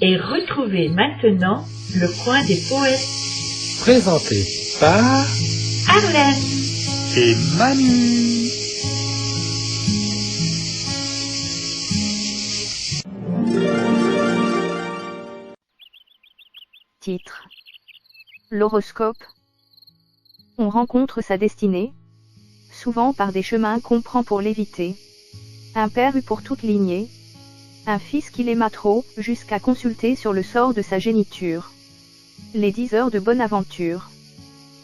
Et retrouvez maintenant le coin des poètes. Présenté par Arlène et Manu. Titre. L'horoscope. On rencontre sa destinée, souvent par des chemins qu'on prend pour l'éviter. Un père eut pour toute lignée un fils qu'il aima trop, jusqu'à consulter sur le sort de sa géniture. Les 10 heures de bonne aventure.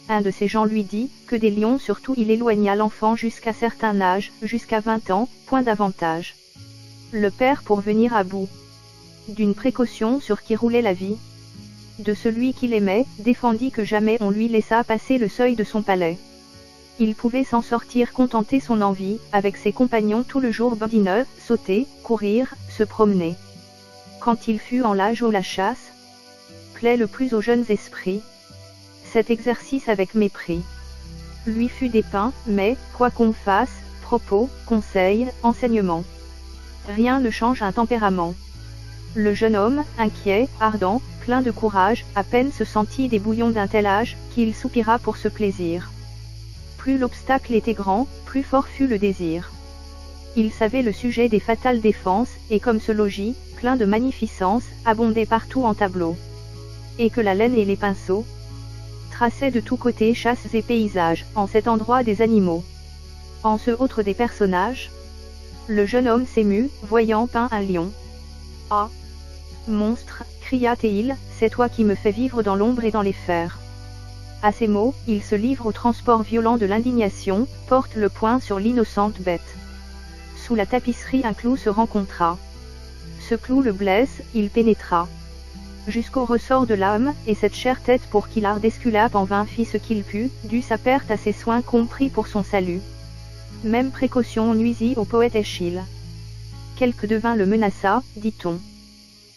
Un de ces gens lui dit, que des lions surtout il éloigna l'enfant jusqu'à certain âge, jusqu'à 20 ans, point d'avantage. Le père pour venir à bout d'une précaution sur qui roulait la vie de celui qu'il aimait, défendit que jamais on lui laissa passer le seuil de son palais. Il pouvait s'en sortir contenter son envie, avec ses compagnons tout le jour badiner, sauter, courir, se promener. Quand il fut en l'âge où la chasse plaît le plus aux jeunes esprits, cet exercice avec mépris lui fut dépeint, mais, quoi qu'on fasse, propos, conseils, enseignements, rien ne change un tempérament. Le jeune homme, inquiet, ardent, plein de courage, à peine se sentit des bouillons d'un tel âge, qu'il soupira pour ce plaisir. Plus l'obstacle était grand, plus fort fut le désir. Il savait le sujet des fatales défenses, et comme ce logis, plein de magnificence, abondait partout en tableaux. Et que la laine et les pinceaux traçaient de tous côtés chasses et paysages, en cet endroit des animaux. En ce autre des personnages, le jeune homme s'émut, voyant peint un lion. « Ah, monstre !» cria-t-il, « c'est toi qui me fais vivre dans l'ombre et dans les fers. » À ces mots, il se livre au transport violent de l'indignation, porte le poing sur l'innocente bête. Sous la tapisserie un clou se rencontra. Ce clou le blesse, il pénétra jusqu'au ressort de l'âme, et cette chère tête pour qu'il art d'Esculape en vain fit ce qu'il put, dut sa perte à ses soins compris pour son salut. Même précaution nuisit au poète Échille. Quelque devin le menaça, dit-on,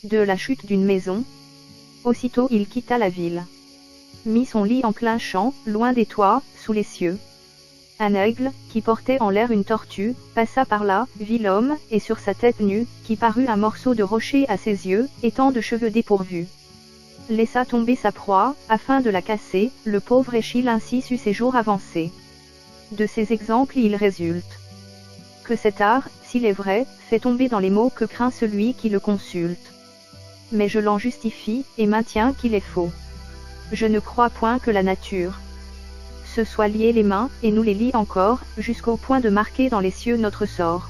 de la chute d'une maison. Aussitôt il quitta la ville, mit son lit en plein champ, loin des toits, sous les cieux. Un aigle, qui portait en l'air une tortue, passa par là, vit l'homme, et sur sa tête nue, qui parut un morceau de rocher à ses yeux, étant de cheveux dépourvus, laissa tomber sa proie, afin de la casser. Le pauvre Échille ainsi sut ses jours avancer. De ces exemples il résulte que cet art, s'il est vrai, fait tomber dans les maux que craint celui qui le consulte. Mais je l'en justifie, et maintiens qu'il est faux. Je ne crois point que la nature se soit liée les mains, et nous les lie encore, jusqu'au point de marquer dans les cieux notre sort.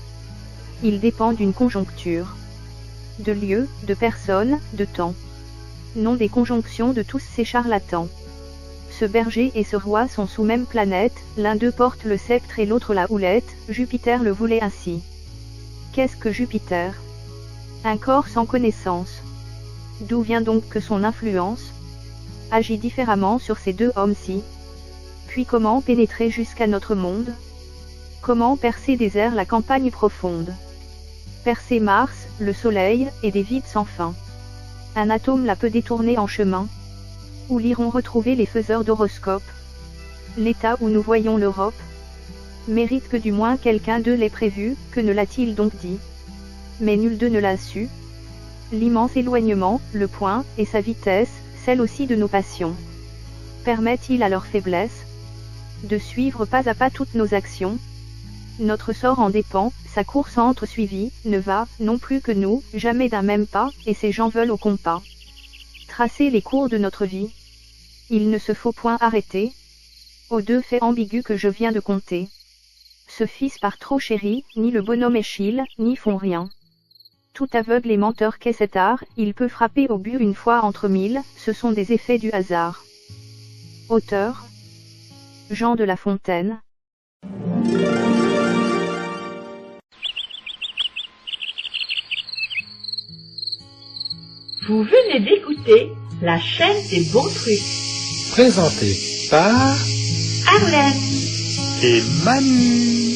Il dépend d'une conjoncture, de lieu, de personne, de temps. Non des conjonctions de tous ces charlatans. Ce berger et ce roi sont sous même planète, l'un d'eux porte le sceptre et l'autre la houlette, Jupiter le voulait ainsi. Qu'est-ce que Jupiter? Un corps sans connaissance. D'où vient donc que son influence agit différemment sur ces deux hommes-ci? Puis comment pénétrer jusqu'à notre monde? Comment percer des airs la campagne profonde? Percer Mars, le soleil, et des vides sans fin. Un atome la peut détourner en chemin. Où l'iront retrouver les faiseurs d'horoscopes? L'état où nous voyons l'Europe mérite que du moins quelqu'un d'eux l'ait prévu, que ne l'a-t-il donc dit? Mais nul d'eux ne l'a su. L'immense éloignement, le point, et sa vitesse, celle aussi de nos passions, permettent-ils à leur faiblesse de suivre pas à pas toutes nos actions? Notre sort en dépend, sa course entre-suivie, ne va, non plus que nous, jamais d'un même pas, et ces gens veulent au compas tracer les cours de notre vie. Il ne se faut point arrêter aux deux faits ambigus que je viens de conter. Ce fils par trop chéri, ni le bonhomme Échille, n'y font rien. Tout aveugle et menteur qu'est cet art, il peut frapper au but une fois entre mille, ce sont des effets du hasard. Auteur Jean de La Fontaine. Vous venez d'écouter la chaîne des bons trucs. Présenté par Arlène et Manu.